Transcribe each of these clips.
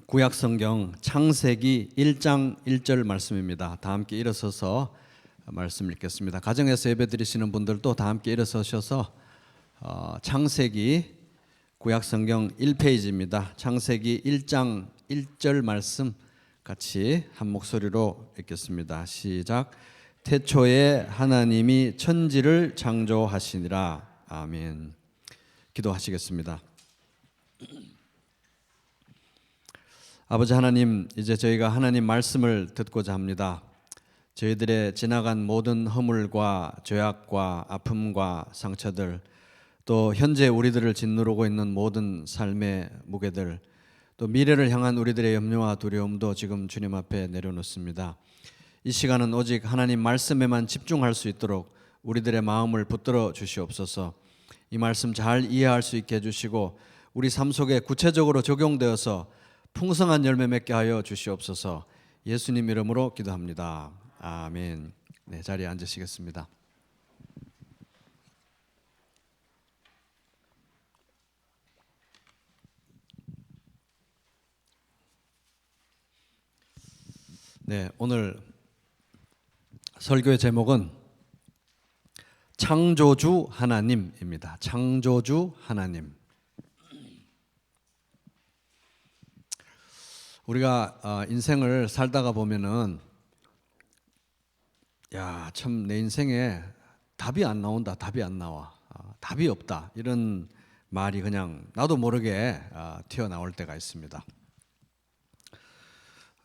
구약성경 창세기 1장 1절 말씀입니다. 다 함께 일어서서 말씀 읽겠습니다. 가정에서 예배드리시는 분들도 다 함께 일어서셔서 창세기 구약성경 1페이지입니다. 창세기 1장 1절 말씀 같이 한 목소리로 읽겠습니다. 시작. 태초에 하나님이 천지를 창조하시니라. 아멘. 기도하시겠습니다. 아버지 하나님, 이제 저희가 하나님 말씀을 듣고자 합니다. 저희들의 지나간 모든 허물과 죄악과 아픔과 상처들, 또 현재 우리들을 짓누르고 있는 모든 삶의 무게들, 또 미래를 향한 우리들의 염려와 두려움도 지금 주님 앞에 내려놓습니다. 이 시간은 오직 하나님 말씀에만 집중할 수 있도록 우리들의 마음을 붙들어 주시옵소서. 이 말씀 잘 이해할 수 있게 해주시고 우리 삶 속에 구체적으로 적용되어서 풍성한 열매 맺게 하여 주시옵소서. 예수님 이름으로 기도합니다. 아멘. 네, 자리에 앉으시겠습니다. 네, 오늘 설교의 제목은 창조주 하나님입니다. 창조주 하나님. 우리가 인생을 살다가 보면은 야, 참 내 인생에 답이 안 나온다, 답이 안 나와, 답이 없다, 이런 말이 그냥 나도 모르게 튀어나올 때가 있습니다.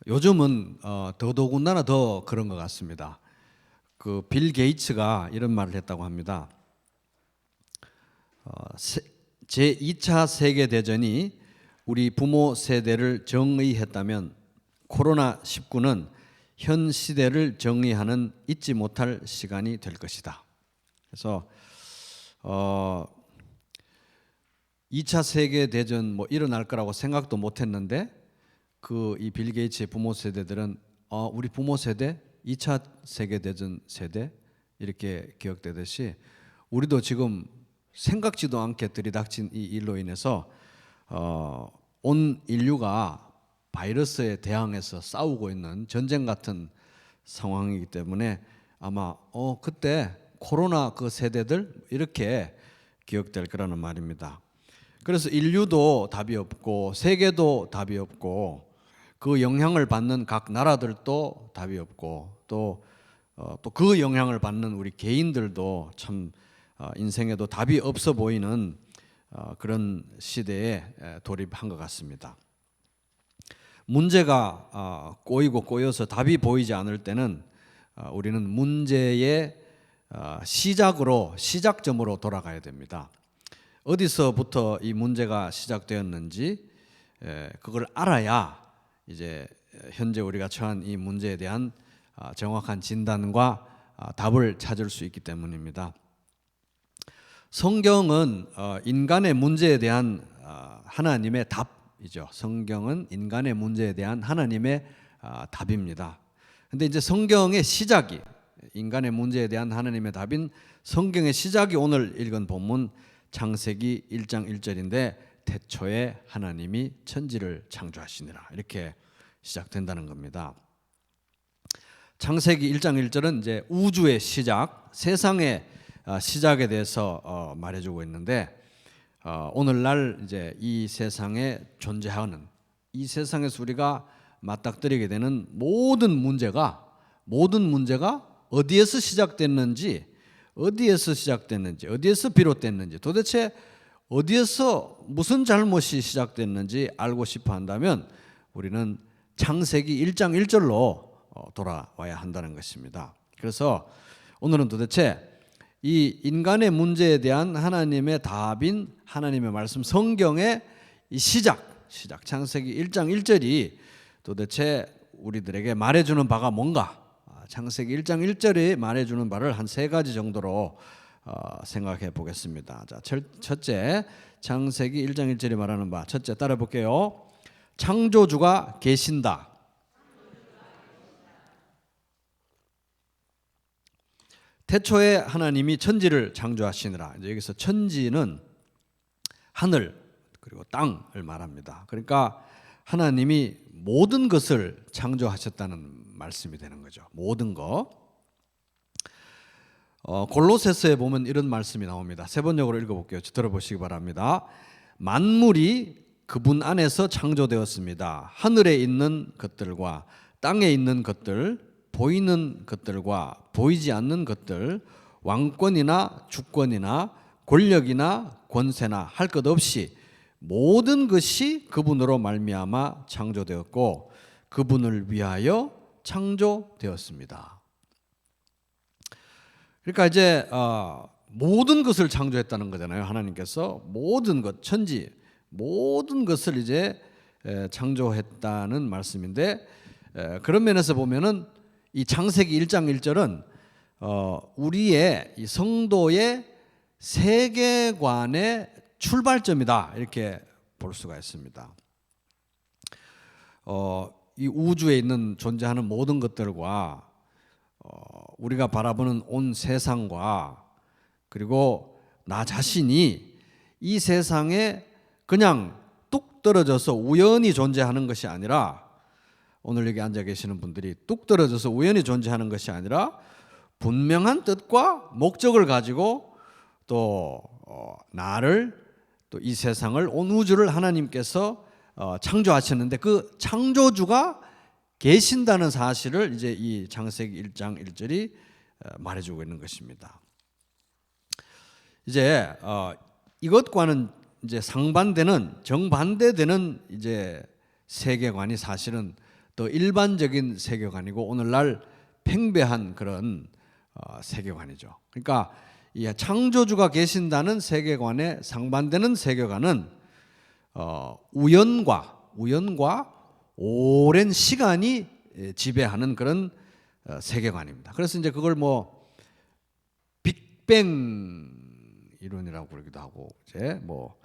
요즘은 더더군다나 더 그런 것 같습니다. 그 빌 게이츠가 이런 말을 했다고 합니다. 제2차 세계대전이 우리 부모 세대를 정의했다면 코로나19는 현 시대를 정의하는 잊지 못할 시간이 될 것이다. 그래서 2차 세계대전 일어날 거라고 생각도 못했는데 이 빌 게이츠의 부모 세대들은 우리 부모 세대 2차 세계대전 세대 이렇게 기억되듯이 우리도 지금 생각지도 않게 들이닥친 이 일로 인해서 온 인류가 바이러스에 대항해서 싸우고 있는 전쟁 같은 상황이기 때문에 아마 그때 코로나 그 세대들 이렇게 기억될 거라는 말입니다. 그래서 인류도 답이 없고 세계도 답이 없고 그 영향을 받는 각 나라들도 답이 없고 또 그 영향을 받는 우리 개인들도 참 인생에도 답이 없어 보이는 그런 시대에 돌입한 것 같습니다. 문제가 꼬이고 꼬여서 답이 보이지 않을 때는 우리는 문제의 시작점으로 돌아가야 됩니다. 어디서부터 이 문제가 시작되었는지 그걸 알아야 이제 현재 우리가 처한 이 문제에 대한 정확한 진단과 답을 찾을 수 있기 때문입니다. 성경은 인간의 문제에 대한 하나님의 답이죠. 성경은 인간의 문제에 대한 하나님의 답입니다. 근데 이제 성경의 시작이 인간의 문제에 대한 하나님의 답인 성경의 시작이 오늘 읽은 본문 창세기 1장 1절인데 태초에 하나님이 천지를 창조하시니라 이렇게 시작된다는 겁니다. 창세기 1장 1절은 이제 우주의 시작, 세상의 시작에 대해서 말해주고 있는데 오늘날 이제 이 세상에 존재하는 이 세상에서 우리가 맞닥뜨리게 되는 모든 문제가 어디에서 시작됐는지 어디에서 비롯됐는지 도대체 어디에서 무슨 잘못이 시작됐는지 알고 싶어 한다면 우리는 창세기 1장 1절로 돌아와야 한다는 것입니다. 그래서 오늘은 도대체 이 인간의 문제에 대한 하나님의 답인 하나님의 말씀 성경의 이 시작 창세기 1장 1절이 도대체 우리들에게 말해주는 바가 뭔가 창세기 1장 1절이 말해주는 바를 한 세 가지 정도로 생각해 보겠습니다. 자, 첫째 창세기 1장 1절이 말하는 바 첫째 따라 볼게요. 창조주가 계신다. 태초에 하나님이 천지를 창조하시니라. 이제 여기서 천지는 하늘 그리고 땅을 말합니다. 그러니까 하나님이 모든 것을 창조하셨다는 말씀이 되는 거죠. 모든 거. 골로새서에 보면 이런 말씀이 나옵니다. 세 번역으로 읽어볼게요. 들어보시기 바랍니다. 만물이 그분 안에서 창조되었습니다. 하늘에 있는 것들과 땅에 있는 것들, 보이는 것들과 보이지 않는 것들, 왕권이나 주권이나 권력이나 권세나 할 것 없이 모든 것이 그분으로 말미암아 창조되었고 그분을 위하여 창조되었습니다. 그러니까 이제 모든 것을 창조했다는 거잖아요. 하나님께서 모든 것, 천지 모든 것을 이제 창조했다는 말씀인데, 그런 면에서 보면은 이 창세기 1장 1절은 우리의 이 성도의 세계관의 출발점이다, 이렇게 볼 수가 있습니다. 이 우주에 있는 존재하는 모든 것들과 우리가 바라보는 온 세상과 그리고 나 자신이 이 세상에 그냥 뚝 떨어져서 우연히 존재하는 것이 아니라, 오늘 여기 앉아 계시는 분들이 뚝 떨어져서 우연히 존재하는 것이 아니라 분명한 뜻과 목적을 가지고 또 나를, 또 이 세상을, 온 우주를 하나님께서 창조하셨는데 그 창조주가 계신다는 사실을 이제 이 창세기 1장 1절이 말해주고 있는 것입니다. 이제 이것과는 이제 상반되는, 정반대되는 이제 세계관이 사실은 더 일반적인 세계관이고 오늘날 팽배한 그런 세계관이죠. 그러니까 이 창조주가 계신다는 세계관에 상반되는 세계관은 우연과 오랜 시간이 지배하는 그런 세계관입니다. 그래서 이제 그걸 뭐 빅뱅 이론이라고 그러기도 하고, 이제 뭐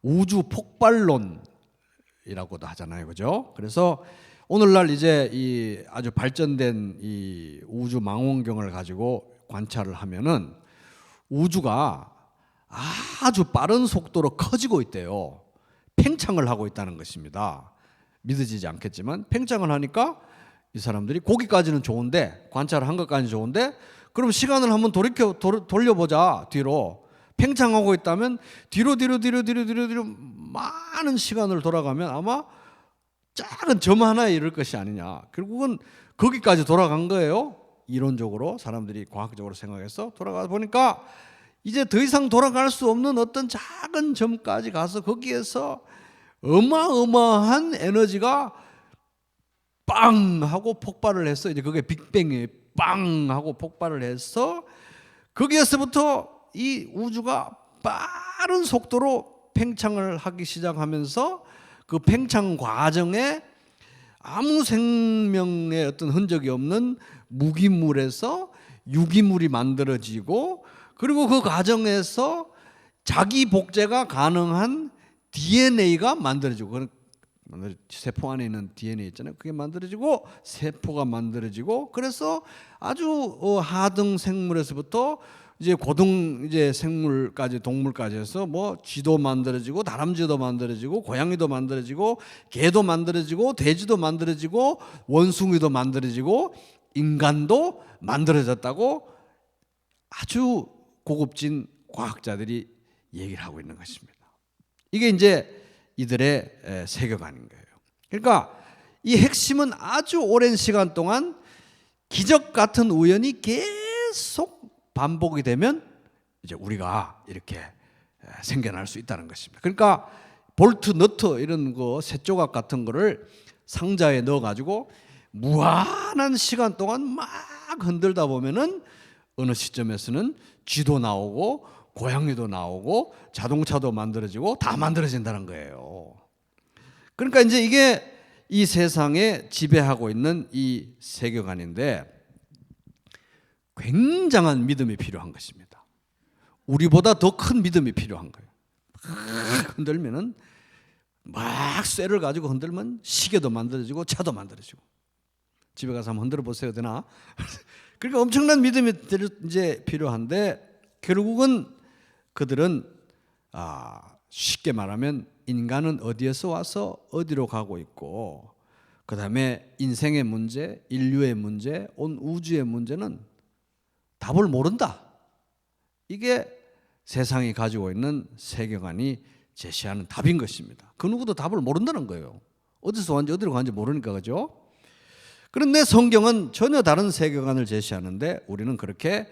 우주 폭발론이라고도 하잖아요, 그죠? 그래서 오늘날 이제 이 아주 발전된 이 우주 망원경을 가지고 관찰을 하면은 우주가 아주 빠른 속도로 커지고 있대요. 팽창을 하고 있다는 것입니다. 믿어지지 않겠지만 팽창을 하니까 이 사람들이 거기까지는 좋은데, 관찰을 한 것까지는 좋은데, 그럼 시간을 한번 돌려보자. 뒤로 팽창하고 있다면 뒤로 많은 시간을 돌아가면 아마 작은 점 하나에 이를 것이 아니냐. 결국은 거기까지 돌아간 거예요. 이론적으로 사람들이 과학적으로 생각해서 돌아가 보니까 이제 더 이상 돌아갈 수 없는 어떤 작은 점까지 가서 거기에서 어마어마한 에너지가 빵 하고 폭발을 해서, 이제 그게 빅뱅이 빵 하고 폭발을 해서 거기에서부터 이 우주가 빠른 속도로 팽창을 하기 시작하면서 그 팽창 과정에 아무 생명의 어떤 흔적이 없는 무기물에서 유기물이 만들어지고, 그리고 그 과정에서 자기 복제가 가능한 DNA가 만들어지고, 세포 안에 있는 DNA 있잖아요. 그게 만들어지고 세포가 만들어지고, 그래서 아주 하등 생물에서부터 이제 고등 이제 생물까지, 동물까지 해서 뭐 쥐도 만들어지고 다람쥐도 만들어지고 고양이도 만들어지고 개도 만들어지고 돼지도 만들어지고 원숭이도 만들어지고 인간도 만들어졌다고 아주 고급진 과학자들이 얘기를 하고 있는 것입니다. 이게 이제 이들의 세계관인 거예요. 그러니까 이 핵심은 아주 오랜 시간 동안 기적 같은 우연이 계속 반복이 되면 이제 우리가 이렇게 생겨날 수 있다는 것입니다. 그러니까 볼트, 너트 이런 거 쇠조각 같은 거를 상자에 넣어 가지고 무한한 시간 동안 막 흔들다 보면은 어느 시점에서는 쥐도 나오고 고양이도 나오고 자동차도 만들어지고 다 만들어진다는 거예요. 그러니까 이제 이게 이 세상에 지배하고 있는 이 세계관인데 굉장한 믿음이 필요한 것입니다. 우리보다 더 큰 믿음이 필요한 거예요. 막 흔들면은, 막 쇠를 가지고 흔들면 시계도 만들어지고 차도 만들어지고. 집에 가서 한번 흔들어 보세요, 되나? 그러니까 엄청난 믿음이 이제 필요한데, 결국은 그들은 쉽게 말하면 인간은 어디에서 와서 어디로 가고 있고, 그 다음에 인생의 문제, 인류의 문제, 온 우주의 문제는 답을 모른다. 이게 세상이 가지고 있는 세계관이 제시하는 답인 것입니다. 그 누구도 답을 모른다는 거예요. 어디서 왔는지 어디로 가는지 모르니까, 그죠? 그런데 성경은 전혀 다른 세계관을 제시하는데 우리는 그렇게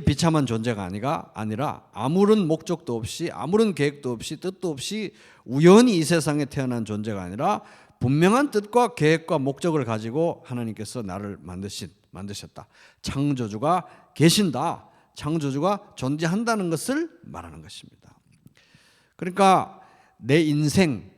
비참한 존재가 아니라 아무런 목적도 없이, 아무런 계획도 없이, 뜻도 없이 우연히 이 세상에 태어난 존재가 아니라 분명한 뜻과 계획과 목적을 가지고 하나님께서 나를 만드셨다. 창조주가 계신다. 창조주가 존재한다는 것을 말하는 것입니다. 그러니까 내 인생,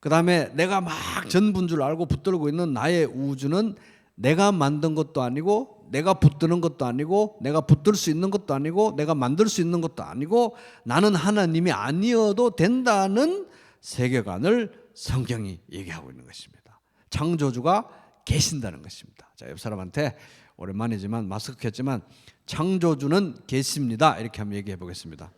그 다음에 내가 막 전부인 줄 알고 붙들고 있는 나의 우주는 내가 만든 것도 아니고, 내가 붙드는 것도 아니고, 내가 붙들 수 있는 것도 아니고, 내가 만들 수 있는 것도 아니고, 나는 하나님이 아니어도 된다는 세계관을 성경이 얘기하고 있는 것입니다. 창조주가 계신다는 것입니다. 자, 옆 사람한테 오랜만이지만 마스크 켰지만 창조주는 계십니다. 이렇게 한번 얘기해 보겠습니다.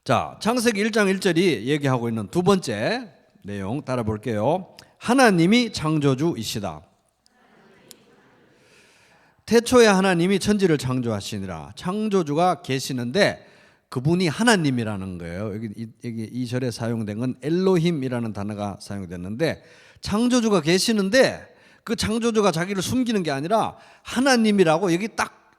자, 창세기 1장 1절이 얘기하고 있는 두 번째 내용 따라 볼게요. 하나님이 창조주이시다. 태초에 하나님이 천지를 창조하시니라. 창조주가 계시는데 그분이 하나님이라는 거예요. 여기 이 절에 사용된 건 엘로힘이라는 단어가 사용됐는데, 창조주가 계시는데 그 창조주가 자기를 숨기는 게 아니라 하나님이라고 여기 딱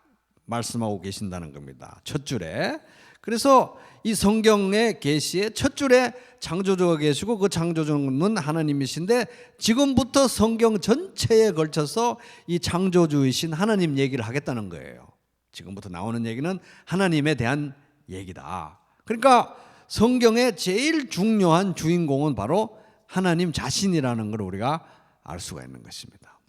말씀하고 계신다는 겁니다. 첫 줄에. 그래서 이 성경의 계시의 첫 줄에 창조주가 계시고 그 창조주는 하나님이신데, 지금부터 성경 전체에 걸쳐서 이 창조주이신 하나님 얘기를 하겠다는 거예요. 지금부터 나오는 얘기는 하나님에 대한 얘기다. 그러니까 성경의 제일 중요한 주인공은 바로 하나님 자신이라는 걸 우리가 알 수가 있는 것입니다.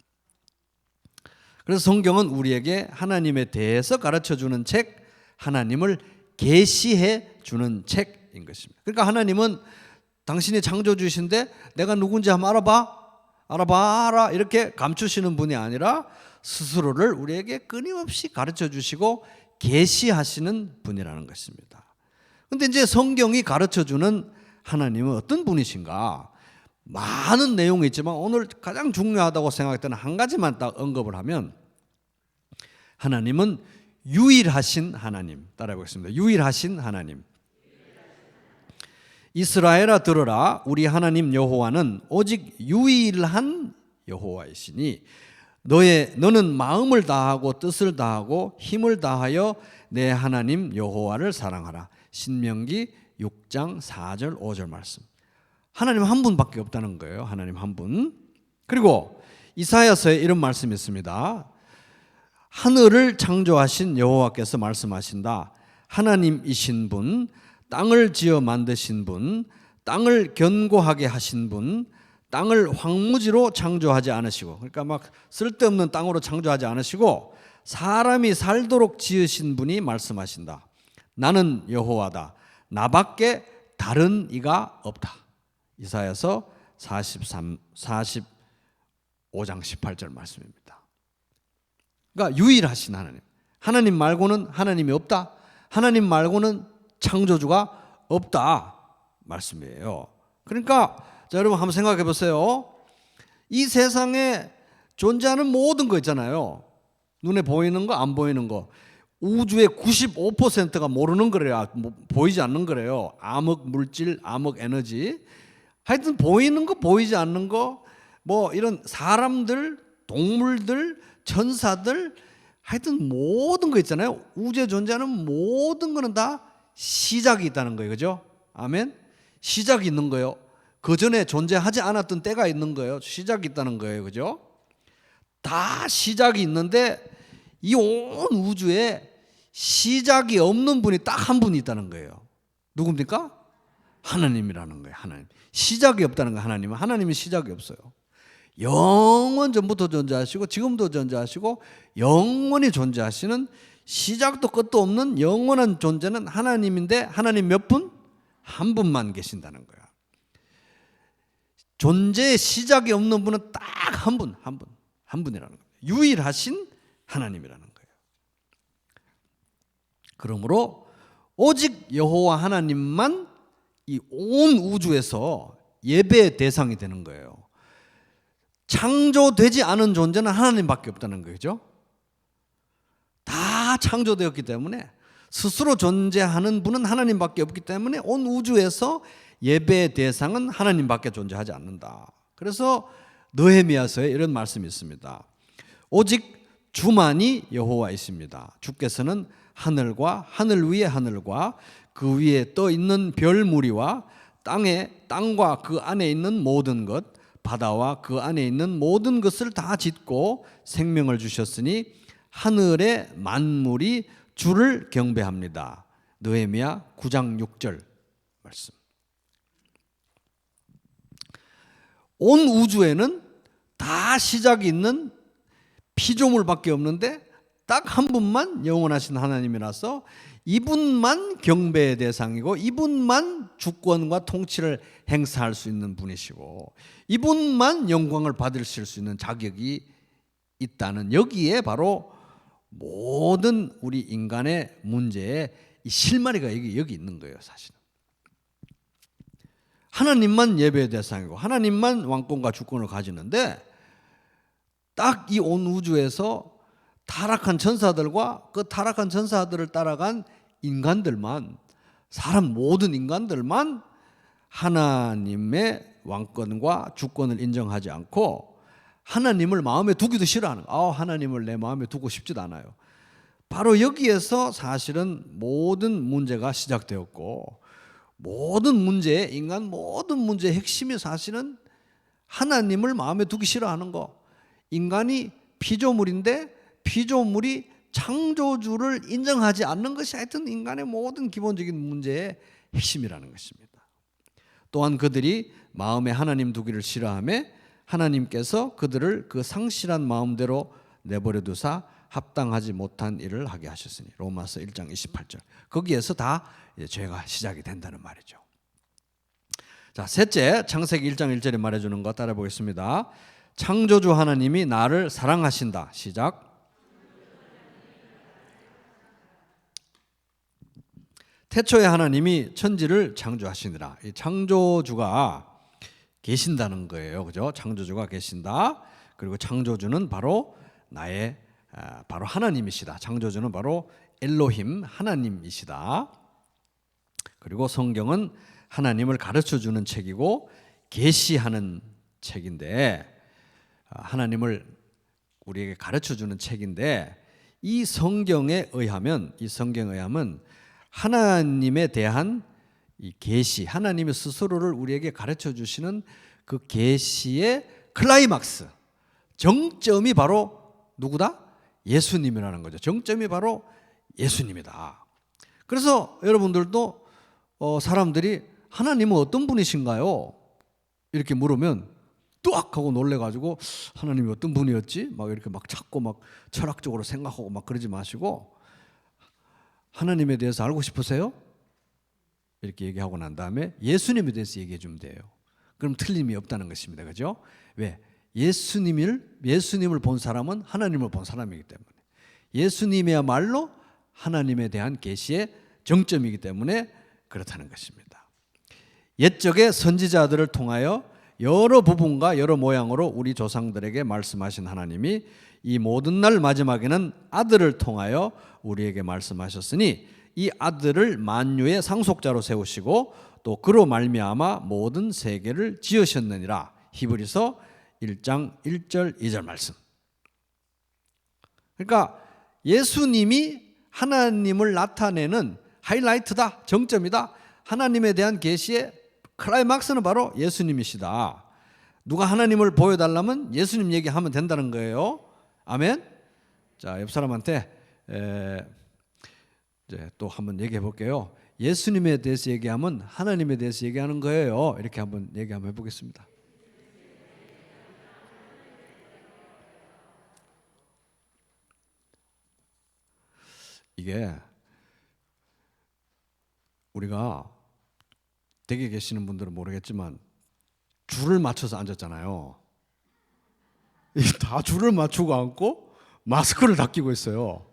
그래서 성경은 우리에게 하나님에 대해서 가르쳐주는 책, 하나님을 계시해 주는 책인 것입니다. 그러니까 하나님은 당신이 창조주이신데 내가 누군지 한번 알아봐라 이렇게 감추시는 분이 아니라 스스로를 우리에게 끊임없이 가르쳐 주시고 계시하시는 분이라는 것입니다. 그런데 이제 성경이 가르쳐 주는 하나님은 어떤 분이신가? 많은 내용이 있지만 오늘 가장 중요하다고 생각했던 한 가지만 딱 언급을 하면, 하나님은 유일하신 하나님. 따라해 보겠습니다. 유일하신 하나님. 이스라엘아 들으라, 우리 하나님 여호와는 오직 유일한 여호와이시니 너는 마음을 다하고 뜻을 다하고 힘을 다하여 내 하나님 여호와를 사랑하라. 신명기 6장 4절 5절 말씀. 하나님 한 분밖에 없다는 거예요. 하나님 한 분. 그리고 이사야서에 이런 말씀이 있습니다. 하늘을 창조하신 여호와께서 말씀하신다. 하나님이신 분, 땅을 지어 만드신 분, 땅을 견고하게 하신 분, 땅을 황무지로 창조하지 않으시고, 그러니까 막 쓸데없는 땅으로 창조하지 않으시고 사람이 살도록 지으신 분이 말씀하신다. 나는 여호와다. 나밖에 다른 이가 없다. 이사야서 45장 18절 말씀입니다. 그러니까 유일하신 하나님. 하나님 말고는 하나님이 없다. 하나님 말고는 창조주가 없다 말씀이에요. 그러니까 자, 여러분 한번 생각해 보세요. 이 세상에 존재하는 모든 거 있잖아요. 눈에 보이는 거, 안 보이는 거. 우주의 95%가 모르는 거래요. 보이지 않는 거래요. 암흑 물질, 암흑 에너지. 하여튼 보이는 거, 보이지 않는 거, 뭐 이런 사람들, 동물들, 천사들, 하여튼 모든 거 있잖아요. 우주에 존재하는 모든 거는 다 시작이 있다는 거예요. 그죠? 아멘? 시작이 있는 거예요. 그 전에 존재하지 않았던 때가 있는 거예요. 시작이 있다는 거예요. 그죠? 다 시작이 있는데 이 온 우주에 시작이 없는 분이 딱 한 분이 있다는 거예요. 누굽니까? 하나님이라는 거예요. 하나님. 시작이 없다는 거예요. 하나님은. 하나님은 시작이 없어요. 영원 전부터 존재하시고 지금도 존재하시고 영원히 존재하시는, 시작도 끝도 없는 영원한 존재는 하나님인데, 하나님 몇 분? 한 분만 계신다는 거야. 존재의 시작이 없는 분은 딱 한 분, 한 분이라는 거예요. 유일하신 하나님이라는 거예요. 그러므로 오직 여호와 하나님만 이 온 우주에서 예배의 대상이 되는 거예요. 창조되지 않은 존재는 하나님밖에 없다는 거죠. 다 창조되었기 때문에 스스로 존재하는 분은 하나님밖에 없기 때문에 온 우주에서 예배의 대상은 하나님밖에 존재하지 않는다. 그래서 느헤미야서에 이런 말씀이 있습니다. 오직 주만이 여호와이십니다. 주께서는 하늘과 하늘 위의 하늘과 그 위에 떠 있는 별 무리와 땅과 그 안에 있는 모든 것, 바다와 그 안에 있는 모든 것을 다 짓고 생명을 주셨으니 하늘의 만물이 주를 경배합니다. 느헤미야 9장 6절 말씀. 온 우주에는 다 시작이 있는 피조물밖에 없는데 딱 한 분만 영원하신 하나님이라서 이분만 경배의 대상이고 이분만 주권과 통치를 행사할 수 있는 분이시고 이분만 영광을 받으실 수 있는 자격이 있다는, 여기에 바로 모든 우리 인간의 문제의 이 실마리가 여기 있는 거예요. 사실은 하나님만 예배의 대상이고 하나님만 왕권과 주권을 가지는데 딱 이 온 우주에서 타락한 천사들과 그 타락한 천사들을 따라간 인간들만, 사람 모든 인간들만 하나님의 왕권과 주권을 인정하지 않고 하나님을 마음에 두기도 싫어하는 거예요. 하나님을 내 마음에 두고 싶지도 않아요. 바로 여기에서 사실은 모든 문제가 시작되었고, 모든 문제, 인간 모든 문제의 핵심이 사실은 하나님을 마음에 두기 싫어하는 거. 인간이 피조물인데 피조물이 창조주를 인정하지 않는 것이 하여튼 인간의 모든 기본적인 문제의 핵심이라는 것입니다. 또한 그들이 마음에 하나님 두기를 싫어하며 하나님께서 그들을 그 상실한 마음대로 내버려 두사 합당하지 못한 일을 하게 하셨으니, 로마서 1장 28절. 거기에서 다 죄가 시작이 된다는 말이죠. 자, 셋째, 창세기 1장 1절에 말해주는 거 따라 보겠습니다. 창조주 하나님이 나를 사랑하신다. 시작. 태초에 하나님이 천지를 창조하시니라. 이 창조주가 계신다는 거예요. 그죠? 창조주가 계신다. 그리고 창조주는 바로 바로 하나님이시다. 창조주는 바로 엘로힘, 하나님이시다. 그리고 성경은 하나님을 가르쳐주는 책이고 계시하는 책인데, 하나님을 우리에게 가르쳐주는 책인데, 이 성경에 의하면 하나님에 대한 이 계시, 하나님의 스스로를 우리에게 가르쳐 주시는 그 계시의 클라이막스, 정점이 바로 누구다? 예수님이라는 거죠. 정점이 바로 예수님이다. 그래서 여러분들도 사람들이 하나님은 어떤 분이신가요? 이렇게 물으면 뚜악 하고 놀래가지고 하나님이 어떤 분이었지? 막 이렇게 막 찾고 막 철학적으로 생각하고 막 그러지 마시고, 하나님에 대해서 알고 싶으세요? 이렇게 얘기하고 난 다음에 예수님에 대해서 얘기해 주면 돼요. 그럼 틀림이 없다는 것입니다. 그죠? 왜? 예수님을 본 사람은 하나님을 본 사람이기 때문에, 예수님이야말로 하나님에 대한 계시의 정점이기 때문에 그렇다는 것입니다. 옛적의 선지자들을 통하여 여러 부분과 여러 모양으로 우리 조상들에게 말씀하신 하나님이 이 모든 날 마지막에는 아들을 통하여 우리에게 말씀하셨으니 이 아들을 만유의 상속자로 세우시고 또 그로 말미암아 모든 세계를 지으셨느니라. 히브리서 1장 1절 2절 말씀. 그러니까 예수님이 하나님을 나타내는 하이라이트다, 정점이다. 하나님에 대한 계시의 클라이막스는 바로 예수님이시다. 누가 하나님을 보여달라면 예수님 얘기하면 된다는 거예요. 아멘. 자, 옆 사람한테 이제 또 한번 얘기해 볼게요. 예수님에 대해서 얘기하면 하나님에 대해서 얘기하는 거예요. 이렇게 한번 얘기 한번 해보겠습니다. 이게 우리가 댁에 계시는 분들은 모르겠지만 줄을 맞춰서 앉았잖아요. 다 줄을 맞추고 앉고 마스크를 다 끼고 있어요.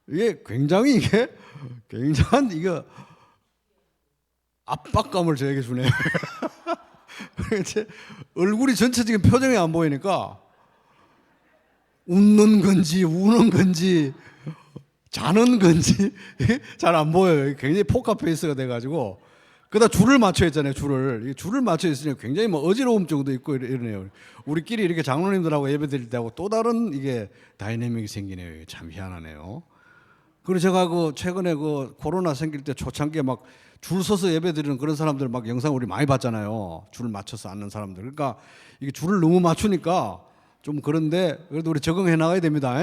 이게 굉장한 이거 압박감을 저에게 주네요. 얼굴이 전체적인 표정이 안 보이니까 웃는 건지 우는 건지 자는 건지 잘 안 보여요. 굉장히 포카페이스가 돼가지고 그다 줄을 맞춰 있잖아요. 줄을 맞춰 있으니 굉장히 뭐 어지러움 정도 있고 이러네요. 우리끼리 이렇게 장로님들하고 예배 드릴 때하고 또 다른 이게 다이내믹이 생기네요. 참 희한하네요. 그리고 제가 최근에 코로나 생길 때 초창기에 막 줄 서서 예배 드리는 그런 사람들 막 영상 우리 많이 봤잖아요. 줄 맞춰서 앉는 사람들. 그러니까 이게 줄을 너무 맞추니까 좀 그런데 그래도 우리 적응해 나가야 됩니다.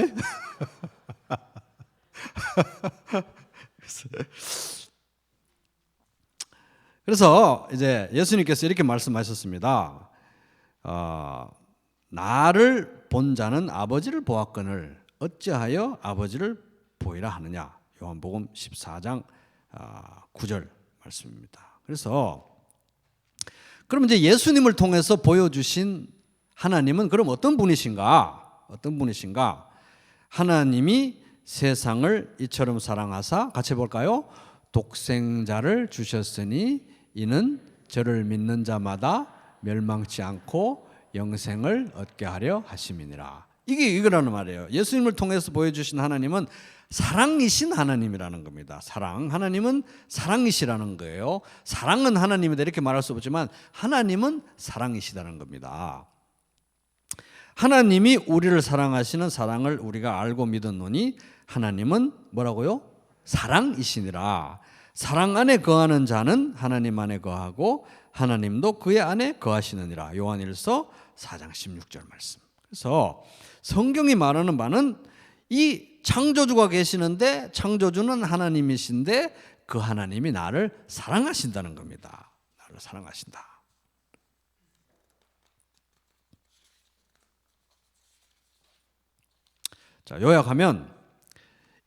그래서 이제 예수님께서 이렇게 말씀하셨습니다. 나를 본 자는 아버지를 보았거늘 어찌하여 아버지를 보이라 하느냐. 요한복음 14장 9절 말씀입니다. 그래서 그럼 이제 예수님을 통해서 보여주신 하나님은 그럼 어떤 분이신가? 하나님이 세상을 이처럼 사랑하사 같이 볼까요? 독생자를 주셨으니 이는 저를 믿는 자마다 멸망치 않고 영생을 얻게 하려 하심이니라. 이게 이거라는 말이에요. 예수님을 통해서 보여주신 하나님은 사랑이신 하나님이라는 겁니다. 하나님은 사랑이시라는 거예요. 사랑은 하나님이다 이렇게 말할 수 없지만 하나님은 사랑이시다는 겁니다. 하나님이 우리를 사랑하시는 사랑을 우리가 알고 믿었노니 하나님은 뭐라고요? 사랑이시니라. 사랑 안에 거하는 자는 하나님 안에 거하고 하나님도 그의 안에 거하시느니라. 요한일서 4장 16절 말씀. 그래서 성경이 말하는 바는 이 창조주가 계시는데 창조주는 하나님이신데 그 하나님이 나를 사랑하신다는 겁니다. 나를 사랑하신다. 자, 요약하면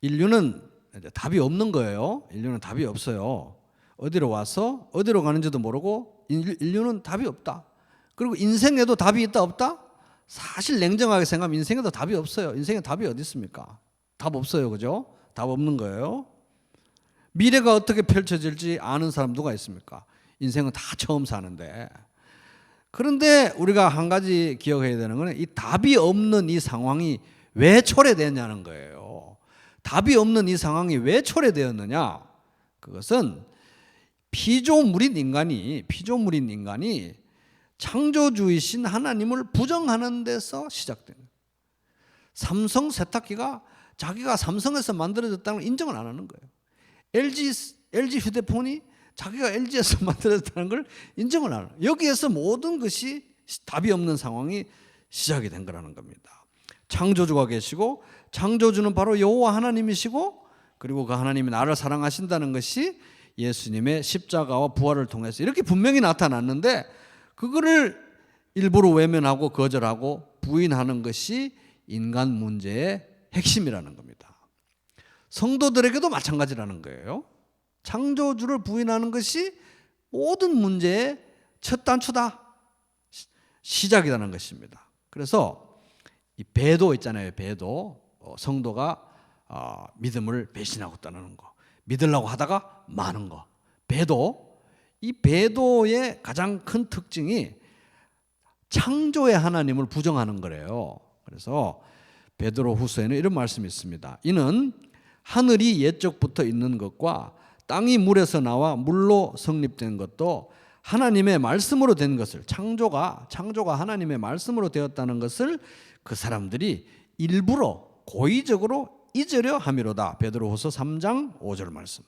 인류는 이제 답이 없는 거예요. 인류는 답이 없어요. 어디로 와서 어디로 가는지도 모르고 인류는 답이 없다. 그리고 인생에도 답이 있다 없다? 사실 냉정하게 생각하면 인생에도 답이 없어요. 인생에 답이 어디 있습니까? 답 없어요. 그죠? 답 없는 거예요. 미래가 어떻게 펼쳐질지 아는 사람 누가 있습니까? 인생은 다 처음 사는데. 그런데 우리가 한 가지 기억해야 되는 것은 이 답이 없는 이 상황이 왜 초래되었냐는 거예요. 답이 없는 이 상황이 왜 초래되었느냐? 그것은 피조물인 인간이 창조주이신 하나님을 부정하는 데서 시작된 거예요. 삼성 세탁기가 자기가 삼성에서 만들어졌다는 걸 인정을 안 하는 거예요. LG 휴대폰이 자기가 LG에서 만들어졌다는 걸 인정을 안 해요. 여기에서 모든 것이 답이 없는 상황이 시작이 된 거라는 겁니다. 창조주가 계시고 창조주는 바로 여호와 하나님이시고 그리고 그 하나님이 나를 사랑하신다는 것이 예수님의 십자가와 부활을 통해서 이렇게 분명히 나타났는데 그거를 일부러 외면하고 거절하고 부인하는 것이 인간 문제의 핵심이라는 겁니다. 성도들에게도 마찬가지라는 거예요. 창조주를 부인하는 것이 모든 문제의 첫 단추다. 시작이라는 것입니다. 그래서 이 배도 있잖아요. 배도 성도가 믿음을 배신하고 떠나는 거. 믿으려고 하다가 마는 거. 배도 이 배도의 가장 큰 특징이 창조의 하나님을 부정하는 거래요. 그래서 베드로후서에는 이런 말씀이 있습니다. 이는 하늘이 옛적부터 있는 것과 땅이 물에서 나와 물로 성립된 것도 하나님의 말씀으로 된 것을 창조가 하나님의 말씀으로 되었다는 것을 그 사람들이 일부러 고의적으로 잊으려 함이로다. 베드로후서 3장 5절 말씀.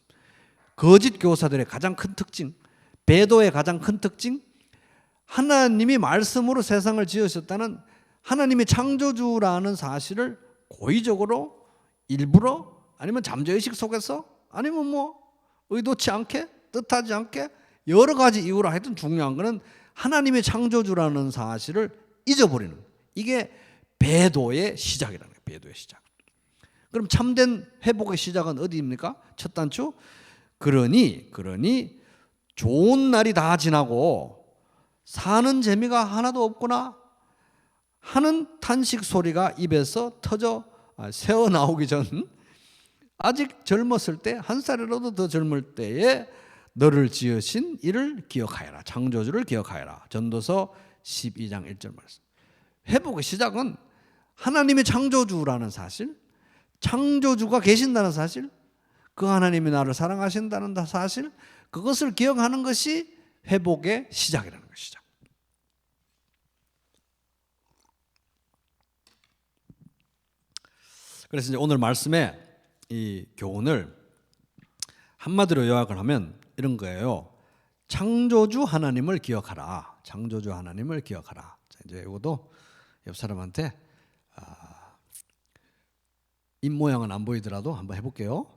거짓 교사들의 가장 큰 특징, 배도의 가장 큰 특징, 하나님이 말씀으로 세상을 지으셨다는 하나님이 창조주라는 사실을 고의적으로 일부러 아니면 잠재의식 속에서 아니면 뭐 의도치 않게 뜻하지 않게 여러 가지 이유로 하여튼 중요한 것은 하나님의 창조주라는 사실을 잊어버리는 이게 배도의 시작이라는 거예요. 배도의 시작. 그럼 참된 회복의 시작은 어디입니까? 첫 단추. 그러니 좋은 날이 다 지나고 사는 재미가 하나도 없구나 하는 탄식 소리가 입에서 새어 나오기 전 아직 젊었을 때, 한 살이라도 더 젊을 때에 너를 지으신 이를 기억하여라. 창조주를 기억하여라. 전도서 12장 1절 말씀. 회복의 시작은 하나님의 창조주라는 사실, 창조주가 계신다는 사실, 그 하나님이 나를 사랑하신다는 사실, 그것을 기억하는 것이 회복의 시작이라는 것이죠. 그래서 이제 오늘 말씀에 이 교훈을 한마디로 요약을 하면 이런 거예요. 창조주 하나님을 기억하라. 창조주 하나님을 기억하라. 자, 이제 이것도 옆 사람한테 입 모양은 안 보이더라도 한번 해볼게요.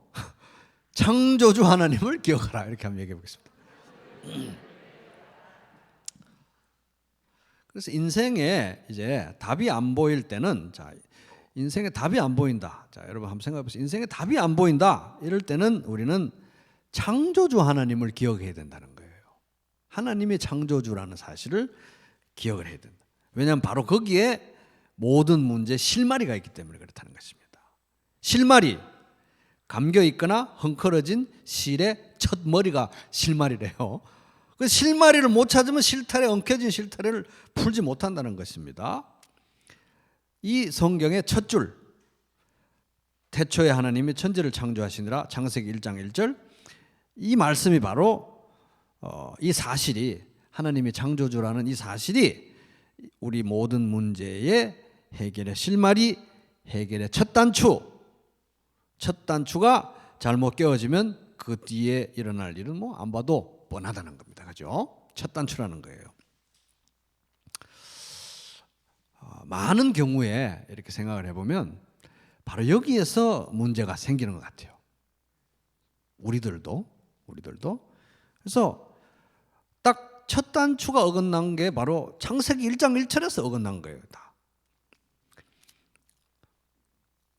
창조주 하나님을 기억하라. 이렇게 한번 얘기해 보겠습니다. 그래서 인생에 이제 답이 안 보일 때는, 자, 인생에 답이 안 보인다. 자, 여러분 한번 생각해 보세요. 인생에 답이 안 보인다. 이럴 때는 우리는 창조주 하나님을 기억해야 된다는 거예요. 하나님의 창조주라는 사실을 기억을 해야 된다. 왜냐하면 바로 거기에 모든 문제 실마리가 있기 때문에 그렇다는 것입니다. 실마리, 감겨 있거나 헝클어진 실의 첫 머리가 실마리래요. 그 실마리를 못 찾으면 실타래, 엉켜진 실타래를 풀지 못한다는 것입니다. 이 성경의 첫 줄, 태초에 하나님이 천지를 창조하시니라, 창세기 1장 1절, 이 말씀이 바로 이 사실이, 하나님이 창조주라는 이 사실이 우리 모든 문제의 해결의 실마리, 해결의 첫 단추가 잘못 깨어지면 그 뒤에 일어날 일은 뭐 안 봐도 뻔하다는 겁니다. 그죠? 첫 단추라는 거예요. 많은 경우에 이렇게 생각을 해보면 바로 여기에서 문제가 생기는 것 같아요. 우리들도. 그래서 딱 첫 단추가 어긋난 게 바로 창세기 1장 1절에서 어긋난 거예요. 다.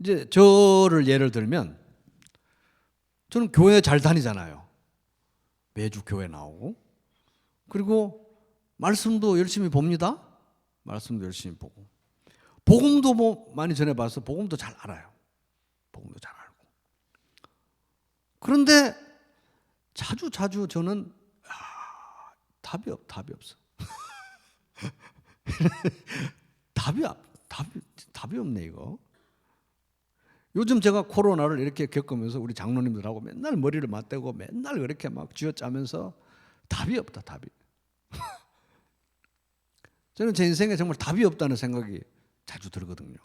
이제 저를 예를 들면, 저는 교회 잘 다니잖아요. 매주 교회 나오고, 그리고 말씀도 열심히 봅니다. 말씀도 열심히 보고, 복음도 뭐 많이 전해봐서 복음도 잘 알아요. 복음도 잘 알고. 그런데 자주 저는 답이 없어. 답이 없네 이거. 요즘 제가 코로나를 이렇게 겪으면서 우리 장로님들하고 맨날 머리를 맞대고 맨날 그렇게 막 쥐어짜면서 답이 없다. 저는 제 인생에 정말 답이 없다는 생각이 자주 들거든요.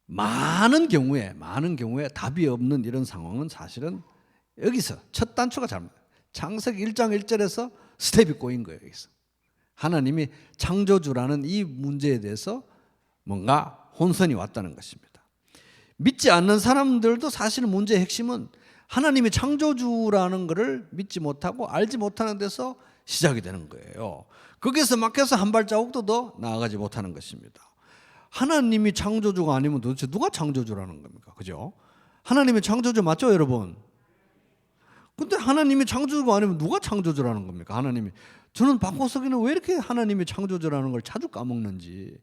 많은 경우에 답이 없는 이런 상황은 사실은 여기서 첫 단추가 잘못, 창세기 1장 1절에서 스텝이 꼬인 거예요. 여기서 하나님이 창조주라는 이 문제에 대해서 뭔가 혼선이 왔다는 것입니다. 믿지 않는 사람들도 사실 문제의 핵심은 하나님이 창조주라는 것을 믿지 못하고 알지 못하는 데서 시작이 되는 거예요. 거기에서 막혀서 한 발자국도 더 나아가지 못하는 것입니다. 하나님이 창조주가 아니면 도대체 누가 창조주라는 겁니까? 그죠? 하나님이 창조주 맞죠, 여러분? 근데 하나님이 창조주가 아니면 누가 창조주라는 겁니까? 하나님이. 저는 바꿔서기는 왜 이렇게 하나님이 창조주라는 걸 자주 까먹는지.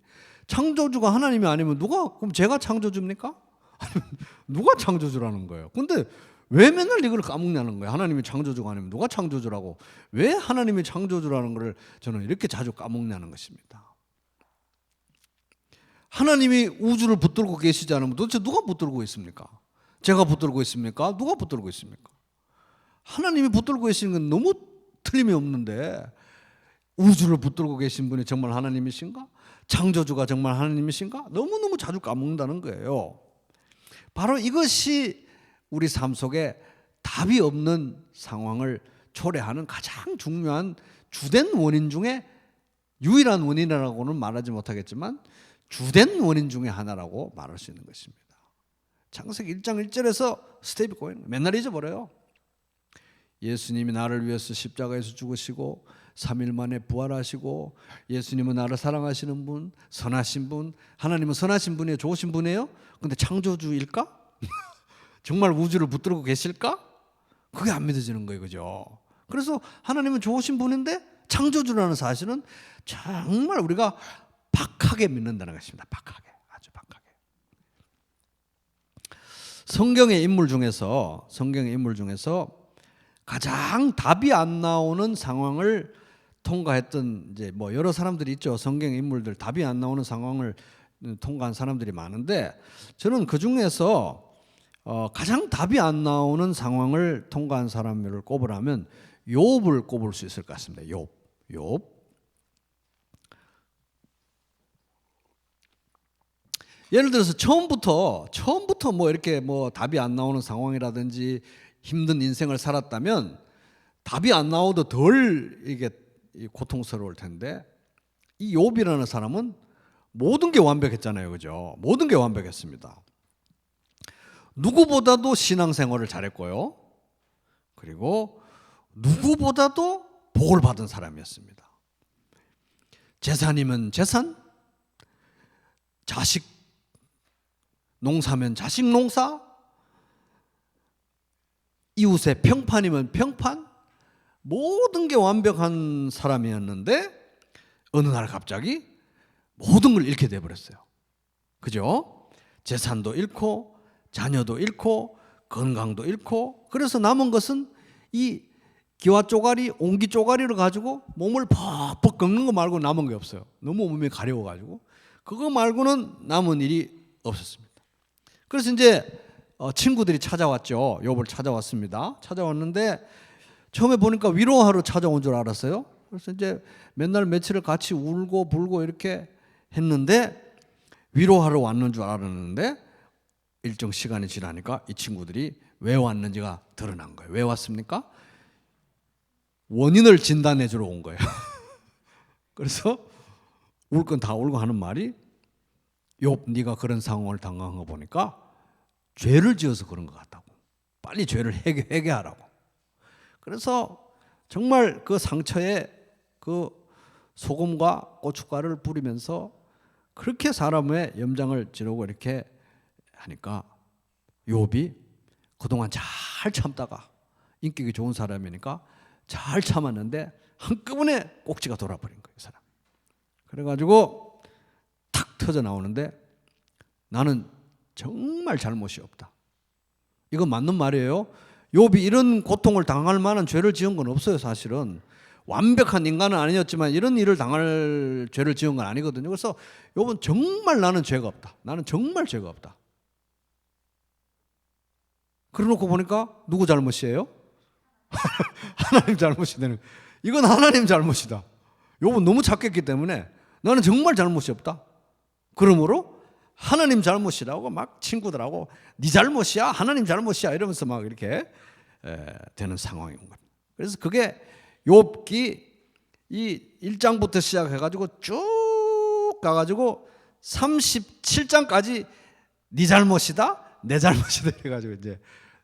창조주가 하나님이 아니면 그럼 제가 창조주입니까? 누가 창조주라는 거예요? 근데 왜 맨날 이걸 까먹냐는 거예요. 하나님이 창조주가 아니면 누가 창조주라고, 왜 하나님이 창조주라는 걸 저는 이렇게 자주 까먹냐는 것입니다. 하나님이 우주를 붙들고 계시지 않으면 도대체 누가 붙들고 있습니까? 제가 붙들고 있습니까? 누가 붙들고 있습니까? 하나님이 붙들고 계시는 건 너무 틀림이 없는데, 우주를 붙들고 계신 분이 정말 하나님이신가? 창조주가 정말 하나님이신가? 너무너무 자주 까먹는다는 거예요. 바로 이것이 우리 삶 속에 답이 없는 상황을 초래하는 가장 중요한 주된 원인 중에, 유일한 원인이라고는 말하지 못하겠지만 주된 원인 중에 하나라고 말할 수 있는 것입니다. 창세기 1장 1절에서 스텝이 꼬이는 거예요. 맨날 잊어버려요. 예수님이 나를 위해서 십자가에서 죽으시고 3일 만에 부활하시고, 예수님은 나를 사랑하시는 분, 선하신 분, 하나님은 선하신 분이에요? 좋으신 분이에요? 근데 창조주일까? 정말 우주를 붙들고 계실까? 그게 안 믿어지는 거예요. 그죠? 그래서 하나님은 좋으신 분인데 창조주라는 사실은 정말 우리가 박하게 믿는다는 것입니다. 박하게, 아주 박하게. 성경의 인물 중에서 가장 답이 안 나오는 상황을 통과했던 이제 뭐 여러 사람들이 있죠. 성경의 인물들 답이 안 나오는 상황을 통과한 사람들이 많은데, 저는 그 중에서 가장 답이 안 나오는 상황을 통과한 사람을 꼽으라면 욥을 꼽을 수 있을 것 같습니다. 욥. 예를 들어서 처음부터 뭐 이렇게 뭐 답이 안 나오는 상황이라든지 힘든 인생을 살았다면 답이 안 나오도 덜 이게 고통스러울 텐데, 이 욥이라는 사람은 모든 게 완벽했잖아요. 그죠? 모든 게 완벽했습니다. 누구보다도 신앙생활을 잘했고요. 그리고 누구보다도 복을 받은 사람이었습니다. 재산이면 재산, 자식 농사면 자식 농사, 이웃의 평판이면 평판, 모든 게 완벽한 사람이었는데 어느 날 갑자기 모든 걸 잃게 돼버렸어요. 그죠? 재산도 잃고 자녀도 잃고 건강도 잃고, 그래서 남은 것은 이 기와 쪼가리, 옹기 쪼가리를 가지고 몸을 퍽퍽 긁는 거 말고 남은 게 없어요. 너무 몸이 가려워가지고 그거 말고는 남은 일이 없었습니다. 그래서 이제 친구들이 찾아왔죠. 욥을 찾아왔습니다. 찾아왔는데 처음에 보니까 위로하러 찾아온 줄 알았어요. 그래서 이제 맨날 며칠을 같이 울고 불고 이렇게 했는데, 위로하러 왔는 줄 알았는데 일정 시간이 지나니까 이 친구들이 왜 왔는지가 드러난 거예요. 왜 왔습니까? 원인을 진단해 주러 온 거예요. 그래서 울 건 다 울고 하는 말이, 욥 네가 그런 상황을 당한 거 보니까 죄를 지어서 그런 것 같다고. 빨리 죄를 회개하라고. 그래서 정말 그 상처에 그 소금과 고춧가루를 뿌리면서 그렇게 사람의 염장을 지르고 이렇게 하니까 욥이 그동안 잘 참다가, 인격이 좋은 사람이니까 잘 참았는데 한꺼번에 꼭지가 돌아버린 거예요, 사람. 그래가지고 탁 터져 나오는데, 나는 정말 잘못이 없다. 이거 맞는 말이에요. 욥이 이런 고통을 당할 만한 죄를 지은 건 없어요. 사실은 완벽한 인간은 아니었지만 이런 일을 당할 죄를 지은 건 아니거든요. 그래서 욥은 정말 나는 죄가 없다. 나는 정말 죄가 없다. 그러놓고 보니까 누구 잘못이에요? 하나님 잘못이 되는 거예요. 이건 하나님 잘못이다. 욥은 너무 착했기 때문에 나는 정말 잘못이 없다. 그러므로 하나님 잘못이라고 막 친구들하고 네 잘못이야, 하나님 잘못이야 이러면서 막 이렇게 되는 상황인 겁니다. 그래서 그게 욥기 이 1장부터 시작해가지고 쭉 가가지고 37장까지 네 잘못이다, 내 잘못이다 해가지고 이제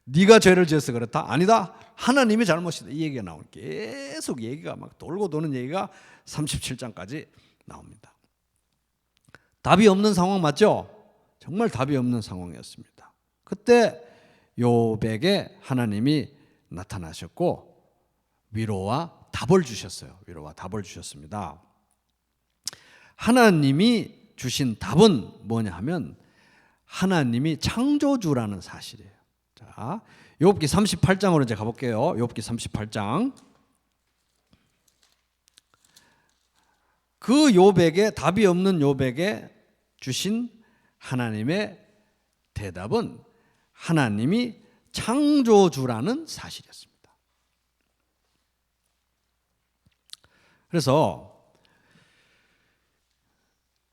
네가 죄를 지어서 그렇다, 아니다, 하나님이 잘못이다, 이 얘기가 나오고 계속 얘기가 막 돌고 도는 얘기가 37장까지 나옵니다. 답이 없는 상황 맞죠? 정말 답이 없는 상황이었습니다. 그때 욥에게 하나님이 나타나셨고 위로와 답을 주셨어요. 위로와 답을 주셨습니다. 하나님이 주신 답은 뭐냐 하면 하나님이 창조주라는 사실이에요. 자, 욥기 38장으로 이제 가볼게요. 욥기 38장. 그 욥에게, 답이 없는 욥에게 주신 하나님의 대답은 하나님이 창조주라는 사실이었습니다. 그래서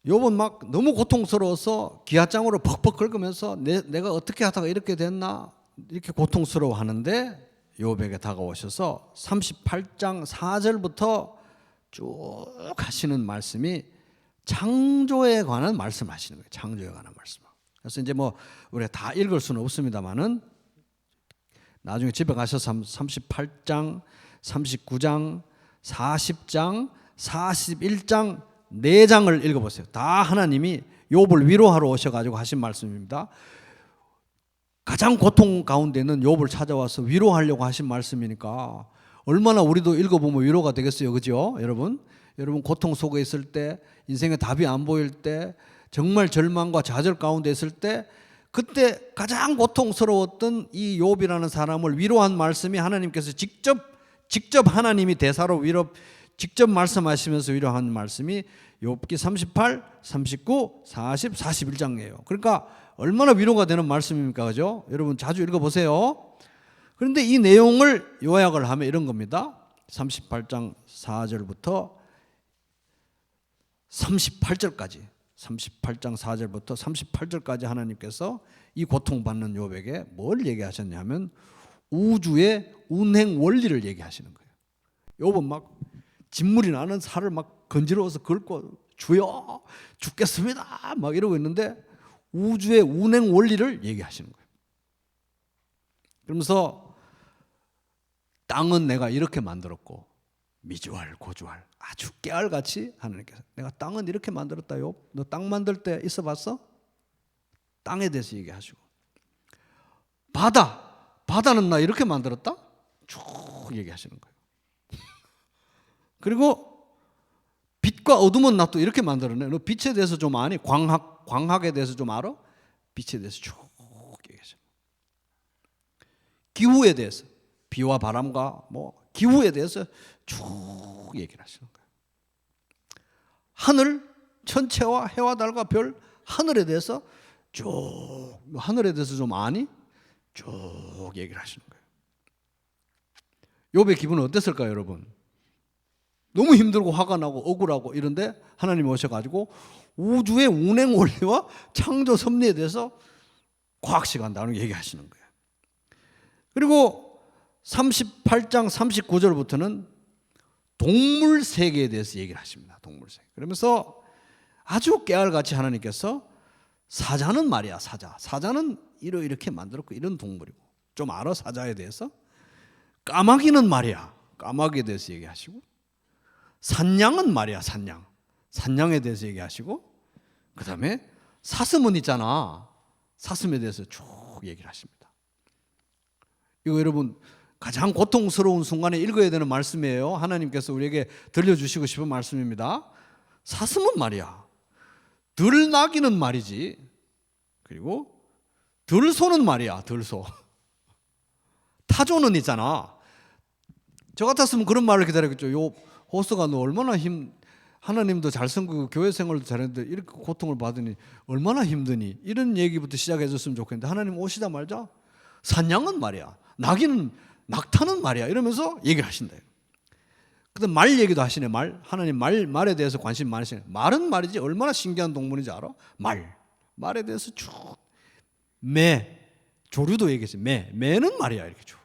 욥은 막 너무 고통스러워서 기아장으로 벅벅 긁으면서 내가 어떻게 하다가 이렇게 됐나 이렇게 고통스러워하는데, 욥에게 다가오셔서 38장 4절부터 쭉 하시는 말씀이 창조에 관한 말씀하시는 거예요. 창조에 관한 말씀. 그래서 이제 뭐 우리가 다 읽을 수는 없습니다만은 나중에 집에 가셔서 38장, 39장, 40장, 41장 4장을 읽어보세요. 다 하나님이 욥을 위로하러 오셔가지고 하신 말씀입니다. 가장 고통 가운데 있는 욥을 찾아와서 위로하려고 하신 말씀이니까 얼마나 우리도 읽어보면 위로가 되겠어요. 그죠? 여러분, 여러분 고통 속에 있을 때, 인생의 답이 안 보일 때, 정말 절망과 좌절 가운데 있을 때, 그때 가장 고통스러웠던 이 욥이라는 사람을 위로한 말씀이 하나님께서 직접 하나님이 대사로 직접 말씀하시면서 위로한 말씀이 욥기 38, 39, 40, 41장이에요. 그러니까 얼마나 위로가 되는 말씀입니까? 그죠? 여러분 자주 읽어보세요. 그런데 이 내용을 요약을 하면 이런 겁니다. 38장 4절부터 38절까지 38장 4절부터 38절까지 하나님께서 이 고통받는 욥에게 뭘 얘기하셨냐면 우주의 운행 원리를 얘기하시는 거예요. 욥은 막 진물이 나는 살을 막 건지러워서 긁고 주여 죽겠습니다 막 이러고 있는데 우주의 운행 원리를 얘기하시는 거예요. 그러면서 땅은 내가 이렇게 만들었고 미주알 고주알 아주 깨알같이 하나님께서 내가 땅은 이렇게 만들었다. 욥 너 땅 만들 때 있어 봤어? 땅에 대해서 얘기하시고 바다는 나 이렇게 만들었다? 쭉 얘기하시는 거예요. 그리고 빛과 어둠은 나 또 이렇게 만들었네. 너 빛에 대해서 좀 아니? 광학에 대해서 좀 알아? 빛에 대해서 쭉 얘기하시는 거예요. 기후에 대해서 비와 바람과 기후에 대해서 쭉 얘기를 하시는 거예요. 하늘 천체와 해와 달과 별 하늘에 대해서 쭉 하늘에 대해서 좀 아니? 쭉 얘기를 하시는 거예요. 욥의 기분은 어땠을까요, 여러분? 너무 힘들고 화가 나고 억울하고 이런데 하나님이 오셔가지고 우주의 운행 원리와 창조 섭리에 대해서 과학시간 나누고 얘기하시는 거예요. 그리고 38장 39절부터는 동물 세계에 대해서 얘기를 하십니다. 동물 세계. 그러면서 아주 깨알같이 하나님께서 사자는 말이야, 사자는 이렇게 만들었고 이런 동물이고 좀 알아 사자에 대해서? 까마귀는 말이야, 까마귀에 대해서 얘기하시고 산양은 말이야, 산양에 대해서 얘기하시고 그 다음에 사슴은 있잖아, 사슴에 대해서 쭉 얘기를 하십니다. 이거 여러분 가장 고통스러운 순간에 읽어야 되는 말씀이에요. 하나님께서 우리에게 들려주시고 싶은 말씀입니다. 사슴은 말이야, 들나귀는 말이지, 그리고 들소는 말이야, 들소. 타조는 있잖아. 저 같았으면 그런 말을 기다렸겠죠. 요 호스가 너 얼마나 하나님도 잘 섬기고 교회 생활도 잘했는데 이렇게 고통을 받으니 얼마나 힘드니, 이런 얘기부터 시작해 줬으면 좋겠는데 하나님 오시자마자 산양은 말이야, 낙타는 말이야 이러면서 얘기를 하신대요. 그다음 말 얘기도 하시네. 하나님 말에 대해서 관심 많으시네. 말은 말이지 얼마나 신기한 동물인지 알아? 말에 대해서 쭉 조류도 얘기했어요. 매는 말이야 이렇게 쭉.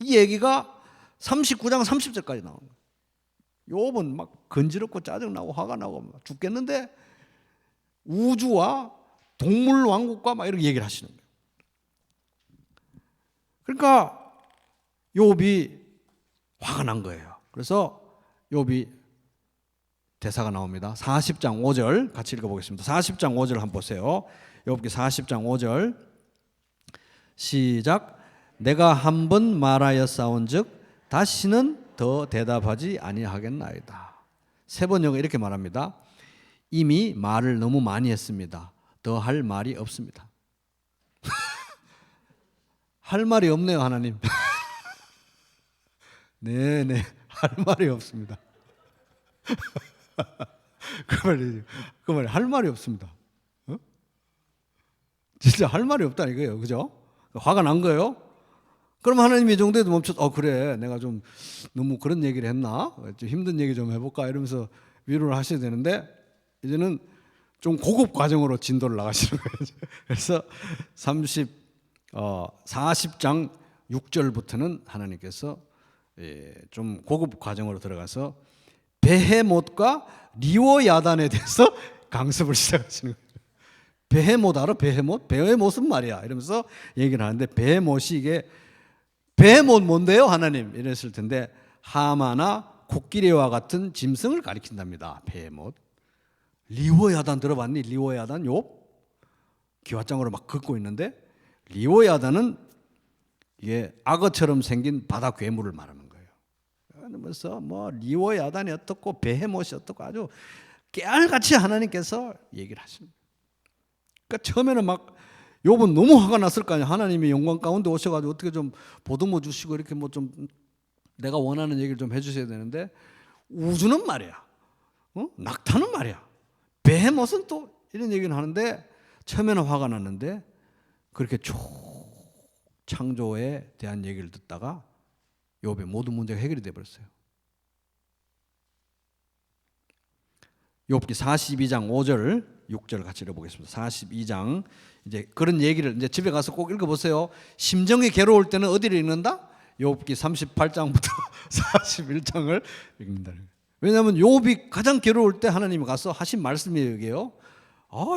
이 얘기가 39장 30절까지 나옵니다. 욥은 막 건지럽고 짜증나고 화가 나고 죽겠는데 우주와 동물 왕국과 막 이렇게 얘기를 하시는 거예요. 그러니까 욥이 화가 난 거예요. 그래서 욥이 대사가 나옵니다. 40장 5절 같이 읽어보겠습니다. 40장 5절 한번 보세요. 욥기 40장 5절 시작. 내가 한 번 말하였사온즉 다시는 더 대답하지 아니하겠나이다. 세 번역은 이렇게 말합니다. 이미 말을 너무 많이 했습니다. 더 할 말이 없습니다. 할 말이 없네요, 하나님. 네네, 할 말이 없습니다. 그 말이 할 말이 없습니다. 어? 진짜 할 말이 없다 이거예요, 그죠? 화가 난 거예요. 그럼 하나님이 이 정도에도 멈춰, 그래, 내가 좀 너무 그런 얘기를 했나? 좀 힘든 얘기 좀 해볼까? 이러면서 위로를 하셔야 되는데 이제는 좀 고급 과정으로 진도를 나가시는 거예요. 그래서 40장 6절부터는 하나님께서 좀 고급 과정으로 들어가서 베헤못과 리워야단에 대해서 강습을 시작하시는 거예요. 베헤못 알아? 베헤못은 말이야 이러면서 얘기를 하는데 베헤못이 이게 베헤못 뭔데요 하나님 이랬을 텐데 하마나 코끼리와 같은 짐승을 가리킨답니다. 베헤못. 리워야단 들어봤니? 리워야단 욥 기와장으로 막 긋고 있는데 리워야단은 이게 악어처럼 생긴 바다 괴물을 말하는 거예요. 하면서 뭐 리워 야단이 어떻고 베헤못이 어떻고 아주 깨알같이 하나님께서 얘기를 하십니다. 그러니까 처음에는 막 욥은 너무 화가 났을 거 아니야. 하나님이 영광 가운데 오셔가지고 어떻게 좀 보듬어 주시고 이렇게 뭐 좀 내가 원하는 얘기를 좀 해주셔야 되는데 우주는 말이야, 낙타는 말이야, 베헤못은 또 이런 얘기를 하는데 처음에는 화가 났는데 그렇게 창조에 대한 얘기를 듣다가 욥의 모든 문제가 해결이 돼 버렸어요. 욥기 42장 5절 6절 같이 읽어보겠습니다. 42장 이제 그런 얘기를 이제 집에 가서 꼭 읽어보세요. 심정이 괴로울 때는 어디를 읽는다? 욥기 38장부터 41장을 읽는다. 왜냐하면 욥이 가장 괴로울 때 하나님이 가서 하신 말씀이에요. 이게요.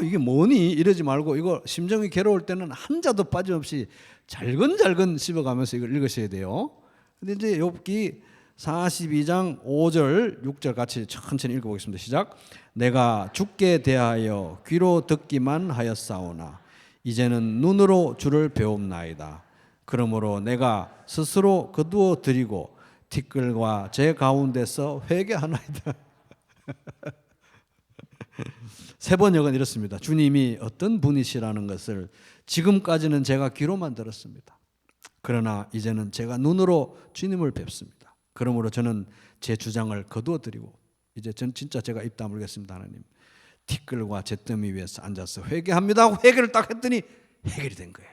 이게 뭐니? 이러지 말고 이거 심정이 괴로울 때는 한 자도 빠짐없이 잘근잘근 씹어가면서 이걸 읽으셔야 돼요. 근데 이제 욥기 42장 5절 6절 같이 천천히 읽어보겠습니다. 시작. 내가 주께 대하여 귀로 듣기만 하였사오나 이제는 눈으로 주를 배움나이다. 그러므로 내가 스스로 거두어 드리고 티끌과 제 가운데서 회개하나이다. 세 번역은 이렇습니다. 주님이 어떤 분이시라는 것을 지금까지는 제가 귀로만 들었습니다. 그러나 이제는 제가 눈으로 주님을 뵙습니다. 그러므로 저는 제 주장을 거두어 드리고 이제 전 진짜 제가 입 다물겠습니다. 하나님, 티끌과 잿더미 위에서 앉아서 회개합니다 하고 회개를 딱 했더니 해결이 된 거예요.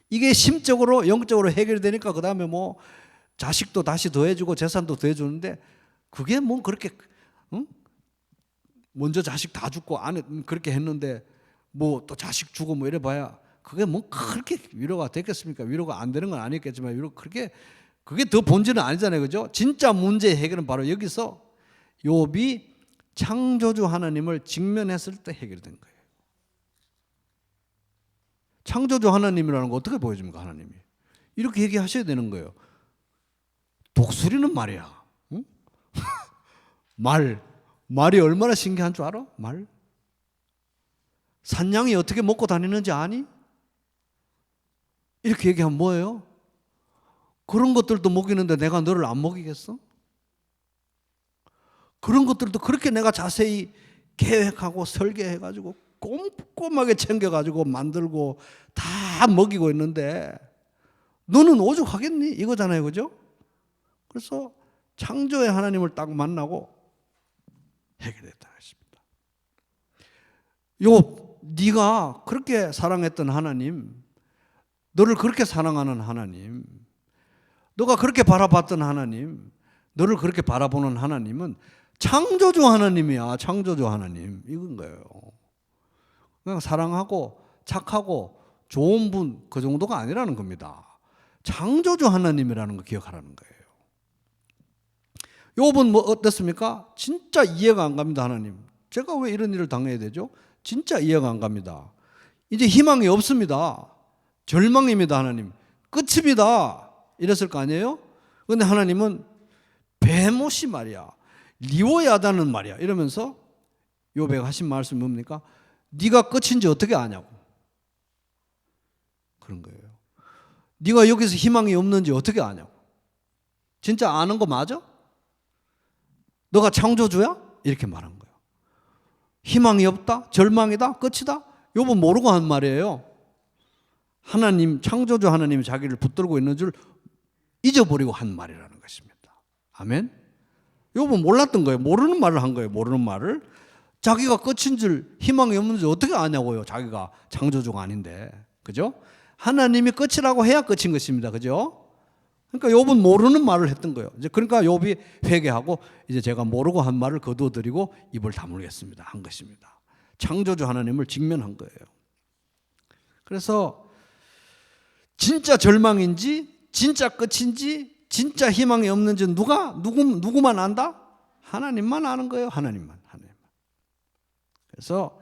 이게 심적으로 영적으로 해결이 되니까 그 다음에 뭐 자식도 다시 더해주고 재산도 더해주는데 그게 뭐 그렇게 먼저 자식 다 죽고 안에 그렇게 했는데 뭐 또 자식 주고 뭐 이래봐야 그게 뭐 그렇게 위로가 됐겠습니까? 위로가 안 되는 건 아니겠지만 위로 그게 더 본질은 아니잖아요, 그죠? 진짜 문제의 해결은 바로 여기서 욥이 창조주 하나님을 직면했을 때 해결된 거예요. 창조주 하나님이라는 거 어떻게 보여줍니까? 하나님이 이렇게 얘기하셔야 되는 거예요. 독수리는 말이야, 응? 말이 얼마나 신기한 줄 알아? 말. 산양이 어떻게 먹고 다니는지 아니? 이렇게 얘기하면 뭐예요? 그런 것들도 먹이는데 내가 너를 안 먹이겠어? 그런 것들도 그렇게 내가 자세히 계획하고 설계해가지고 꼼꼼하게 챙겨가지고 만들고 다 먹이고 있는데 너는 오죽하겠니? 이거잖아요, 그죠? 그래서 창조의 하나님을 딱 만나고 해결했다 했습니다. 욥, 네가 그렇게 사랑했던 하나님, 너를 그렇게 사랑하는 하나님, 너가 그렇게 바라봤던 하나님, 너를 그렇게 바라보는 하나님은 창조주 하나님이야. 창조주 하나님 이건 거예요. 그냥 사랑하고 착하고 좋은 분 그 정도가 아니라는 겁니다. 창조주 하나님이라는 거 기억하라는 거예요. 욥은 뭐 어땠습니까? 진짜 이해가 안 갑니다. 하나님, 제가 왜 이런 일을 당해야 되죠? 진짜 이해가 안 갑니다. 이제 희망이 없습니다. 절망입니다. 하나님, 끝입니다. 이랬을 거 아니에요? 그런데 하나님은 베못이 말이야, 리워야다는 말이야 이러면서 욥에게 하신 말씀이 뭡니까? 네가 끝인지 어떻게 아냐고 그런 거예요. 네가 여기서 희망이 없는지 어떻게 아냐고. 진짜 아는 거 맞아? 너가 창조주야? 이렇게 말한 거예요. 희망이 없다? 절망이다? 끝이다? 욥은 모르고 한 말이에요. 하나님, 창조주 하나님이 자기를 붙들고 있는 줄 잊어버리고 한 말이라는 것입니다. 아멘. 욥은 몰랐던 거예요. 모르는 말을 한 거예요. 모르는 말을. 자기가 끝인 줄, 희망이 없는 줄 어떻게 아냐고요. 자기가 창조주가 아닌데. 그죠? 하나님이 끝이라고 해야 끝인 것입니다. 그죠? 그러니까 욥은 모르는 말을 했던 거예요. 이제 그러니까 욥이 회개하고 이제 제가 모르고 한 말을 거두어드리고 입을 다물겠습니다 한 것입니다. 창조주 하나님을 직면한 거예요. 그래서 진짜 절망인지 진짜 끝인지 진짜 희망이 없는지 누구만 안다? 하나님만 아는 거예요. 하나님만. 그래서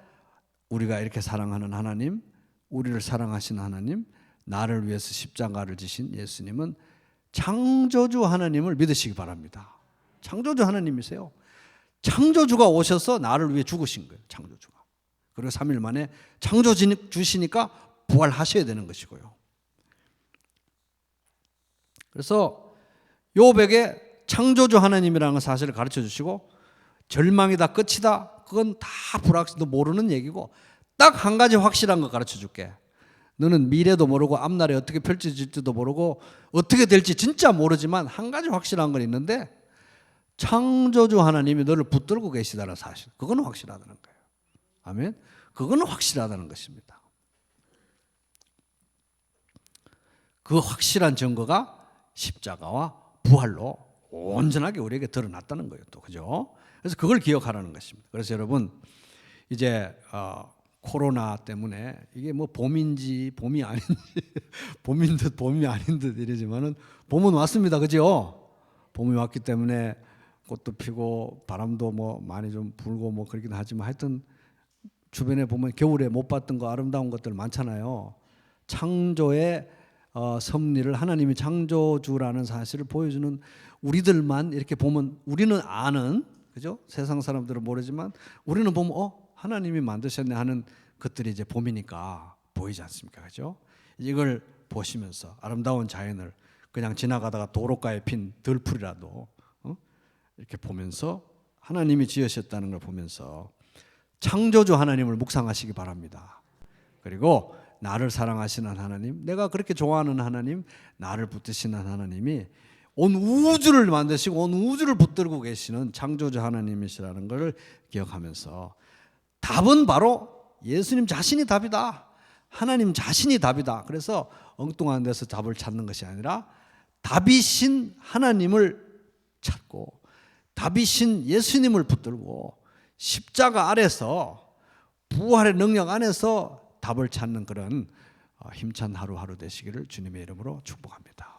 우리가 이렇게 사랑하는 하나님, 우리를 사랑하신 하나님, 나를 위해서 십자가를 지신 예수님은 창조주 하나님을 믿으시기 바랍니다. 창조주 하나님이세요. 창조주가 오셔서 나를 위해 죽으신 거예요. 창조주가. 그리고 3일 만에 창조주시니까 부활하셔야 되는 것이고요. 그래서 욥에게 창조주 하나님이라는 사실을 가르쳐 주시고 절망이다 끝이다 그건 다 불확실도 모르는 얘기고 딱 한 가지 확실한 거 가르쳐 줄게. 너는 미래도 모르고 앞날에 어떻게 펼쳐질지도 모르고 어떻게 될지 진짜 모르지만 한 가지 확실한 건 있는데 창조주 하나님이 너를 붙들고 계시다는 사실 그거는 확실하다는 거예요. 아멘. 그거는 확실하다는 것입니다. 그 확실한 증거가 십자가와 부활로 온전하게 우리에게 드러났다는 거예요. 또 그죠? 그래서 그걸 기억하라는 것입니다. 그래서 여러분 이제 코로나 때문에 이게 뭐 봄인지 봄이 아닌지 봄인 듯 봄이 아닌 듯 이러지만은 봄은 왔습니다. 그죠? 봄이 왔기 때문에 꽃도 피고 바람도 뭐 많이 좀 불고 뭐 그러긴 하지만 하여튼 주변에 보면 겨울에 못 봤던 거 아름다운 것들 많잖아요. 창조의 섭리를 하나님이 창조주라는 사실을 보여주는 우리들만 이렇게 보면 우리는 아는 그죠? 세상 사람들은 모르지만 우리는 보면 하나님이 만드셨네 하는 것들이 이제 봄이니까 보이지 않습니까? 그죠? 이걸 보시면서 아름다운 자연을 그냥 지나가다가 도로가에 핀 들풀이라도 이렇게 보면서 하나님이 지으셨다는 걸 보면서 창조주 하나님을 묵상하시기 바랍니다. 그리고 나를 사랑하시는 하나님, 내가 그렇게 좋아하는 하나님, 나를 붙드시는 하나님이 온 우주를 만드시고 온 우주를 붙들고 계시는 창조주 하나님이시라는 것을 기억하면서 답은 바로 예수님 자신이 답이다. 하나님 자신이 답이다. 그래서 엉뚱한 데서 답을 찾는 것이 아니라 답이신 하나님을 찾고 답이신 예수님을 붙들고 십자가 아래서 부활의 능력 안에서 답을 찾는 그런 힘찬 하루하루 되시기를 주님의 이름으로 축복합니다.